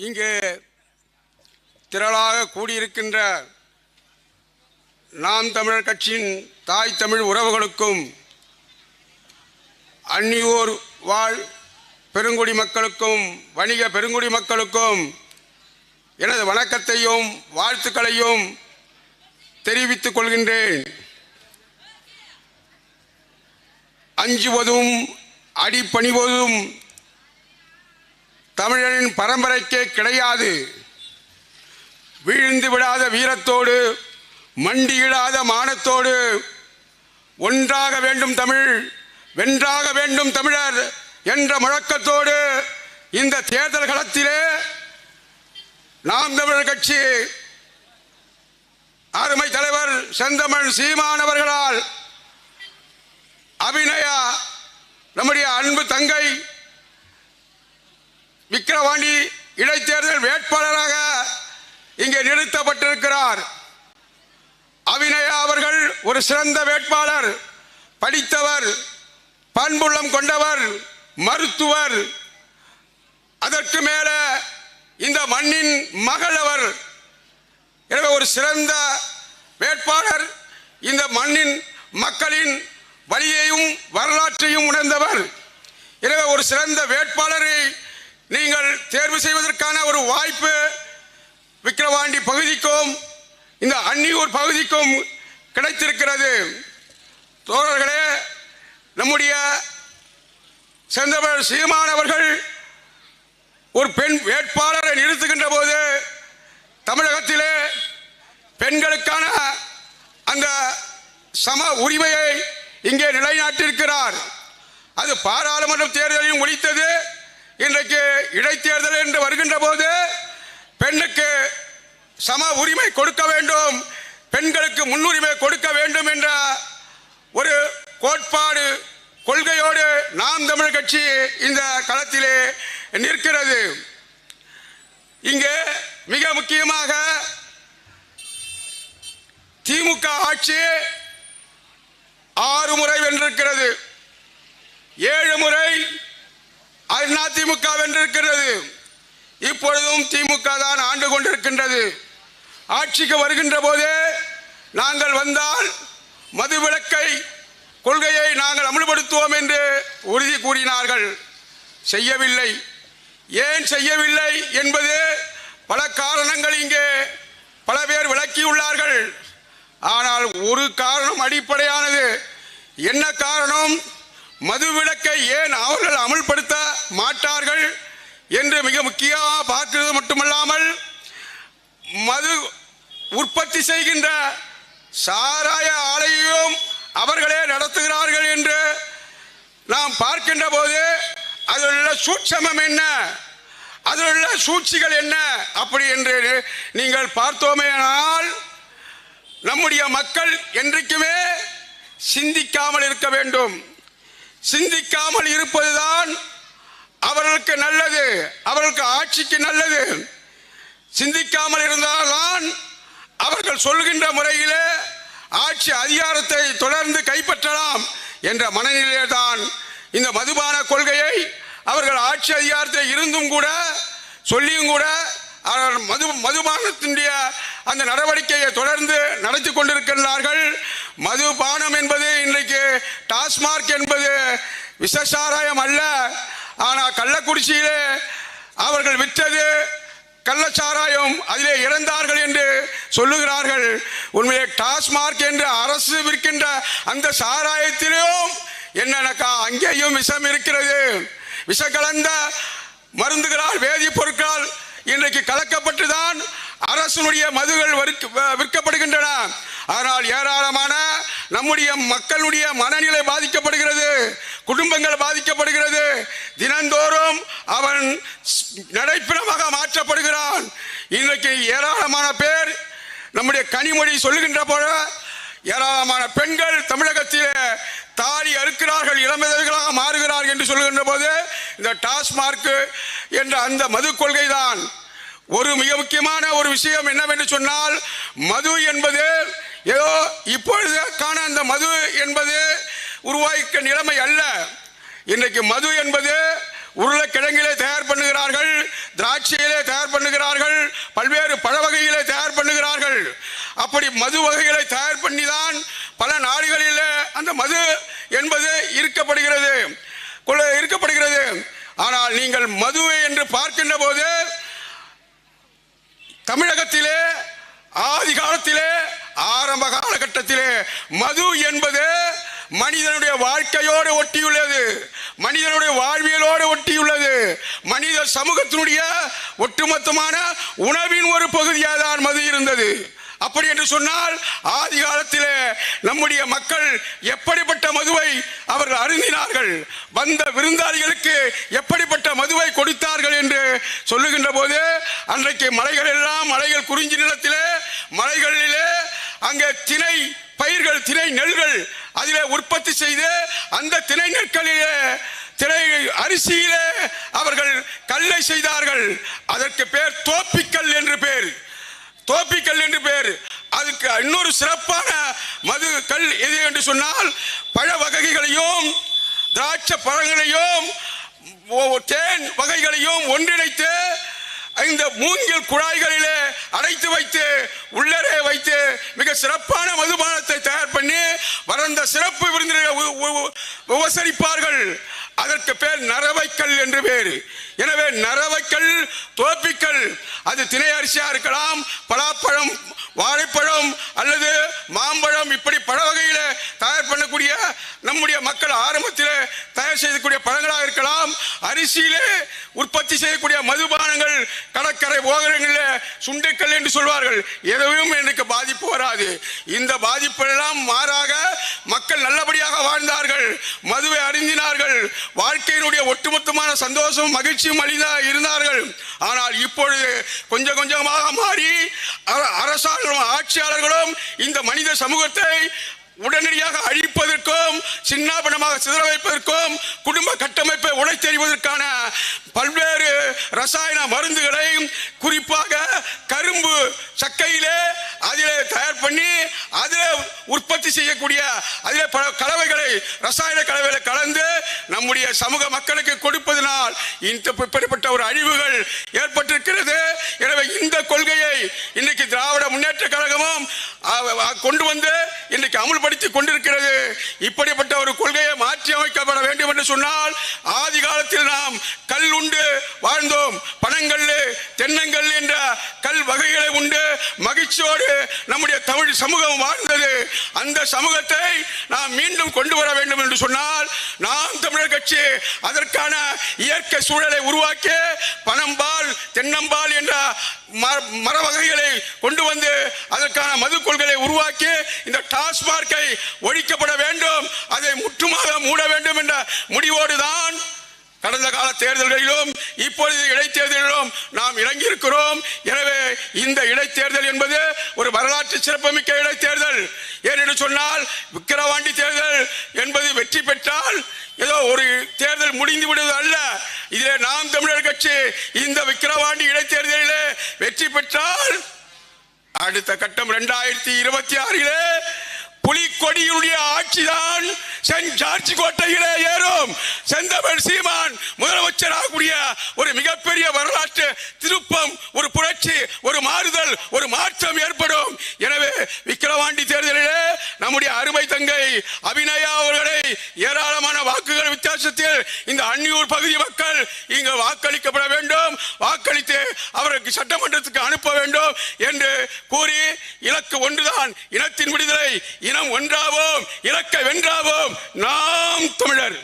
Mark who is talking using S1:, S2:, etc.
S1: இங்கே திரளாக கூடியிருக்கின்ற நாம் தமிழர் கட்சியின் தாய் தமிழ் உறவுகளுக்கும் அந்நியோர் வாழ் பெருங்குடி மக்களுக்கும் வணிக பெருங்குடி மக்களுக்கும் எனது வணக்கத்தையும் வாழ்த்துக்களையும் தெரிவித்துக் கொள்கின்றேன். அஞ்சுவதும் அடிபணிவதும் தமிழரின் பரம்பரைக்கே கிடையாது. வீழ்ந்து விடாத வீரத்தோடு மண்டியிடாத மானத்தோடு ஒன்றாக வேண்டும் தமிழ், வென்றாக வேண்டும் தமிழர் என்ற முழக்கத்தோடு இந்த தேர்தல் களத்திலே நாம் தமிழர் கட்சி அருமை தலைவர் செந்தமிழ் சீமான் அவர்களால் அபிநயா நம்முடைய அன்பு தங்கை விக்கிரவாண்டி இடைத்தேர்தல் வேட்பாளராக இங்கே நிறுத்தப்பட்டிருக்கிறார். அபிநயா அவர்கள் ஒரு சிறந்த வேட்பாளர், படித்தவர், பண்புள்ளம் கொண்டவர், மருத்துவர், அதற்கு மேல இந்த மண்ணின் மகள் அவர். எனவே ஒரு சிறந்த வேட்பாளர், இந்த மண்ணின் மக்களின் வழியையும் வரலாற்றையும் உணர்ந்தவர். எனவே ஒரு சிறந்த வேட்பாளரை நீங்கள் தேர்வு செய்வதற்கான ஒரு வாய்ப்பு விக்கிரவாண்டி பகுதிக்கும் இந்த அன்னியூர் பகுதிக்கும் கிடைத்திருக்கிறது. தோழர்களே, நம்முடைய செந்தமிழ் சீமான் அவர்கள் ஒரு பெண் வேட்பாளரை நிறுத்துகின்ற போது தமிழகத்திலே பெண்களுக்கான அந்த சம உரிமையை இங்கே நிலைநாட்டியிருக்கிறார். அது பாராளுமன்ற தேர்தலையும் ஒழித்தது. இன்றைக்கு இடைத்தேர்தல் என்று வருகின்ற போது பெண்ணுக்கு சம உரிமை கொடுக்க வேண்டும், பெண்களுக்கு முன்னுரிமை கொடுக்க வேண்டும் என்ற ஒரு கோட்பாடு கொள்கையோடு நாம் தமிழர் கட்சி இந்த களத்திலே நிற்கிறது. இங்கே மிக முக்கியமாக திமுக ஆட்சி 6 முறை வென்றிருக்கிறது, 7 முறை அதிமுக வென்றிருக்கிறது. இப்பொழுதும் திமுக தான் ஆண்டு கொண்டிருக்கின்றது. ஆட்சிக்கு வருகின்ற போதே நாங்கள் வந்தால் மதுவிலக்கை கொள்கையை நாங்கள் அமல்படுத்துவோம் என்று உறுதி கூறினார்கள். செய்யவில்லை. ஏன் செய்யவில்லை என்பது பல காரணங்கள் இங்கே பல பேர் விளக்கியுள்ளார்கள். ஆனால் ஒரு காரணம் அடிப்படையானது. என்ன காரணம்? மதுவிலக்கை ஏன் அவர்கள் அமல்படுத்த மாட்டார்கள் என்று மிக முக்கியமாக பார்க்கிறது மட்டுமல்லாமல், மது உற்பத்தி செய்கின்ற சாராய ஆலையையும் அவர்களே நடத்துகிறார்கள் என்று நாம் பார்க்கின்ற போது அதில் உள்ள சூட்சமம் என்ன, அதில் உள்ள சூழ்ச்சிகள் என்ன அப்படி என்று நீங்கள் பார்த்தோமேனால் நம்முடைய மக்கள் என்றைக்குமே சிந்திக்காமல் இருக்க வேண்டும். சிந்திக்காமல் இருப்பதுதான் அவர்களுக்கு நல்லது, அவர்களுக்கு ஆட்சிக்கு நல்லது. சிந்திக்காமல் இருந்தால்தான் அவர்கள் சொல்கின்ற முறையிலே ஆட்சி அதிகாரத்தை தொடர்ந்து கைப்பற்றலாம் என்ற மனநிலையிலே தான் இந்த மதுபான கொள்கையை அவர்கள் ஆட்சி அதிகாரத்தை இருந்தும் கூட சொல்லியும் கூட மதுபானத்தினுடைய அந்த நடவடிக்கையை தொடர்ந்து நடத்தி கொண்டிருக்கிறார்கள். மதுபானம் என்பது இன்றைக்கு டாஸ்மார்க் என்பது விஷசாராயம் அல்ல. ஆனால் கள்ளக்குறிச்சியிலே அவர்கள் விற்றது கள்ளச்சாராயம், அதிலே இறந்தார்கள் என்று சொல்லுகிறார்கள். உண்மையை டாஸ்மார்க் என்று அரசு விற்கின்ற அந்த சாராயத்திலும் என்னக்கா அங்கேயும் விஷம் இருக்கிறது. விஷ கலந்த மருந்துகளால் வேதிப்பொருட்களால் இன்றைக்கு கலக்கப்பட்டுதான் அரசுடைய மதுகள் விற்கப்படுகின்றன. ஆனால் ஏராளமான நம்முடைய மக்களுடைய மனநிலை பாதிக்கப்படுகிறது, குடும்பங்கள் பாதிக்கப்படுகிறது. தினந்தோறும் அவன் நடைப்பிடமாக மாற்றப்படுகிறான். இன்றைக்கு ஏராளமான பேர் நம்முடைய கனிமொழி சொல்லுகின்ற போல ஏராளமான பெண்கள் தமிழகத்திலே தாடி அறுக்கிறார்கள், இளமதர்களாக மாறுகிறார்கள் என்று சொல்லுகின்ற போது இந்த டாஸ்மார்க் என்ற அந்த மது கொள்கை தான். ஒரு மிக முக்கியமான ஒரு விஷயம் என்னவென்று சொன்னால், மது என்பது ஏதோ இப்பொழுதுக்கான அந்த மது என்பது உருவாக்க நிலைமை அல்ல. இன்றைக்கு மது என்பது உருளைக்கிழங்கிலே தயார் பண்ணுகிறார்கள், திராட்சையிலே தயார் அப்படி மது வகைகளை தயார் பண்ணி தான் பல நாடுகளில் அந்த மது என்பது இருக்கப்படுகிறது. ஆனால் நீங்கள் மதுவை என்று பார்க்கின்ற போது தமிழகத்திலே ஆதி காலத்திலே ஆரம்ப காலகட்டத்திலே மது என்பது மனிதனுடைய வாழ்க்கையோடு ஒட்டியுள்ளது, மனிதனுடைய வாழ்வியலோடு ஒட்டியுள்ளது. மனித சமூகத்தினுடைய ஒட்டுமொத்தமான உணவின் ஒரு பகுதியாக தான் மது இருந்தது. அப்படி என்று சொன்னால் ஆதி காலத்திலே நம்முடைய மக்கள் எப்படிப்பட்ட மதுவை அவர்கள் அருந்தினார்கள், வந்த விருந்தாளிகளுக்கு எப்படிப்பட்ட மதுவை கொடுத்தார்கள் என்று சொல்லுகின்ற போது அன்றைக்கு மலைகள் குறிஞ்சி நிலத்திலே மலைகளிலே அங்கே திணை பயிர்கள், திணை நெல்கள் அதிலே உற்பத்தி செய்து அந்த திணை நெற்களிலே திணை அரிசியிலே அவர்கள் கல்லை செய்தார்கள். அதற்கு பேர் தோப்பிக்கல் என்று பேர். அதுக்கு இன்னொரு சிறப்பான மது கல் எது என்று சொன்னால் பழ வகைகளையும் திராட்சை பழங்களையும் தேன் வகைகளையும் ஒன்றிணைத்து இந்த மூங்கில் குழாய்களிலே அடைத்து வைத்து உள்ளரே வைத்து மிக சிறப்பான மதுபானத்தை தயார் பண்ணி வளர்ந்த சிறப்பு விருந்தினரை உபசரிப்பார்கள். அதற்கு பேர் நரவைக்கல் என்று பேர். எனவே நரவைக்கல், தோப்பிக்கல் அது திணை அரிசியா இருக்கலாம், பலாப்பழம், வாழைப்பழம் அல்லது மாம்பழம், இப்படி பழ வகையில தயார் பண்ணக்கூடிய நம்முடைய மக்கள் ஆரம்பத்தில் தயார் செய்யக்கூடிய பழங்களாக இருக்கலாம். அரிசியிலே உற்பத்தி செய்யக்கூடிய மதுபானங்கள் கடற்கரை ஓரங்களில் சுண்டைக்கல் என்று சொல்வார்கள். எதுவும் எனக்கு பாதிப்பு வராது. இந்த பாதிப்பெல்லாம் மாறாக மக்கள் நல்லபடியாக வாழ்ந்தார்கள், மதுவை அருந்தினார்கள், வாழ்க்கையினுடைய ஒட்டுமொத்தமான சந்தோஷம் மகிழ்ச்சியும் அளிதாக இருந்தார்கள். ஆனால் இப்பொழுது கொஞ்சம் கொஞ்சமாக மாறி அரசாங்கம், ஆட்சியாளர்களும் இந்த மனித சமூகத்தை உடனடியாக அழிப்பதற்கும் சின்னாபனமாக சிதற வைப்பதற்கும் குடும்ப கட்டமைப்பை உடைத்தெறிவதற்கான பல்வேறு ரசாயன மருந்துகளை, குறிப்பாக கரும்பு சக்கையிலே அதிலே தயார் பண்ணி அதிலே உற்பத்தி செய்யக்கூடிய அதிலே பல கலவைகளை, ரசாயன கலவைகளை கலந்து நம்முடைய சமூக மக்களுக்கு கொடுப்பதனால் இப்படிப்பட்ட ஒரு அழிவுகள் ஏற்பட்டிருக்கிறது. எனவே இந்த கொள்கையை இன்றைக்கு திராவிட முன்னேற்ற கழகமும் கொண்டு வந்து இன்றைக்கு அமுல்படுத்தி கொண்டிருக்கிறது. இப்படிப்பட்ட ஒரு கொள்கையை மாற்றி அமைக்கப்பட வேண்டும் என்று சொன்னால் ஆதி காலத்தில் நாம் கல் உண்டு வாழ்ந்தோம், பனங்கல், தென்னங்கல் என்ற கல் வகைகளை உண்டு மகிழ்ச்சியோடு நம்முடைய தமிழ் சமூகம் வாழ்ந்தது. அந்த சமூகத்தை நாம் மீண்டும் கொண்டு வர வேண்டும் என்று சொன்னால் நாம் தமிழர் கட்சி அதற்கான இயற்கை சூழலை உருவாக்கி பனம்பால், தென்னம்பால் என்ற மர வகைகளை கொண்டு வந்து அதற்கான மது கொள்கையை உருவாக்கி இந்த டாஸ்மார்க்கை ஒழிக்கப்பட வேண்டும், அதை முற்றுமாக மூட வேண்டும் என்ற முடிவோடு தான் கடந்த கால தேர்தல்களிலும் இப்பொழுது இடைத்தேர்தலிலும் நாம் இறங்கியிருக்கிறோம். எனவே இந்த இடைத்தேர்தல் என்பது ஒரு வரலாற்று சிறப்புமிக்க இடைத்தேர்தல். ஏனென்று சொன்னால் விக்கிரவாண்டி தேர்தல் என்பது வெற்றி பெற்றால் ஏதோ ஒரு தேர்தல் முடிந்து விடுவது அல்ல. இதிலே நாம் தமிழர் கட்சி இந்த விக்கிரவாண்டி இடைத்தேர்தலிலே வெற்றி பெற்றால் அடுத்த கட்டம் 2026 புலிக்கொடியுடைய ஆட்சிதான் சென்ட் ஜார்ஜ் கோட்டையிலே ஏறும். செந்தமிழ் சீமான் முதலமைச்சராகக்கூடிய ஒரு மிகப்பெரிய வரலாற்று திருப்பம், ஒரு புரட்சி, ஒரு மாறுதல், ஒரு மாற்றம் ஏற்படும். எனவே விக்கிரவாண்டி தேர்தலிலே நம்முடைய அருமை தங்கை அபிநயா அவர்களை ஏராளமான வாக்குகள் வித்தியாசத்தில் இந்த அன்னியூர் பகுதி மக்கள் இங்கு வாக்களிக்கப்பட வேண்டும், வாக்களித்து அவருக்கு சட்டமன்றத்துக்கு அனுப்ப வேண்டும் என்று கூறி இலக்கு ஒன்றுதான், இனத்தின் விடுதலை. இனம் ஒன்றாவோம், இலக்கை வென்றாவோம். நாம் தமிழர்.